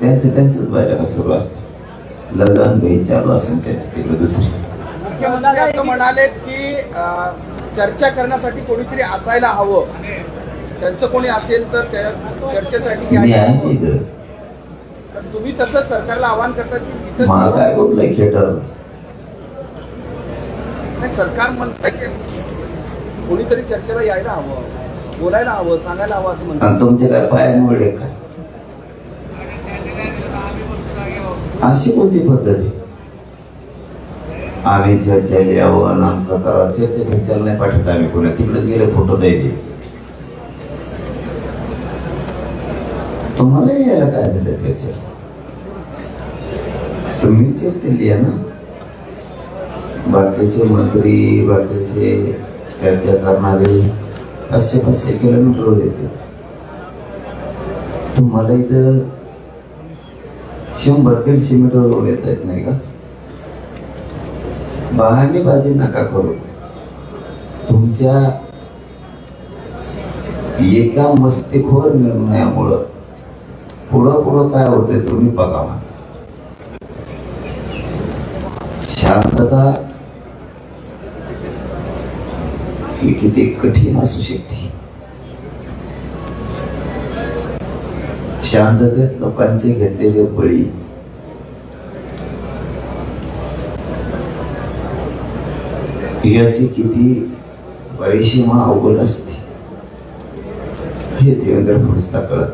त्यांचंच बैठका सुरू असते. लगन घई चालू असेल त्यांचं तिकडे दुसरी. मुख्यमंत्री असं म्हणाले की चर्चा करण्यासाठी कोणीतरी असायला हवं, त्यांचं कोणी असेल तर त्या चर्चेसाठी मी आहे इथं. तर तुम्ही तसं सरकारला आवाहन करता की तिथं मला काय कुठलंय खेटर. नाही, सरकार म्हणतं की कोणीतरी चर्चेला यायला हवं, बोलायला हवं, सांगायला हवं असं म्हणतात. आणि तुमचे काय पायामुळे आहे काय? अशी कोणती पद्धत आहे? आम्ही चर्चेला यावं, नामकं करावं. चर्चेला नाही पाठवत आम्ही कोणा. तिकडे गेले फोटो द्यायचे. तुम्हाला यायला काय झालं चर्चेला? तुम्ही चर्चेला या ना. बाकीचे मंत्री, बाकीचे चर्चा करणारे 500-500 किलोमीटर येते. तुम्हाला इथं 100-150 मीटरवर येता येत नाही का? बहाणेबाजी नका करू. तुमच्या एका मस्तीखोर निर्णयामुळं पुढं काय होते तुम्ही बघा. शांतता ही किती कठीण असू शकते. शांततेत लोकांचे घेतलेले बळी याची किती परिसीमा अवघड असते हे देवेंद्र फडणवीसला कळत.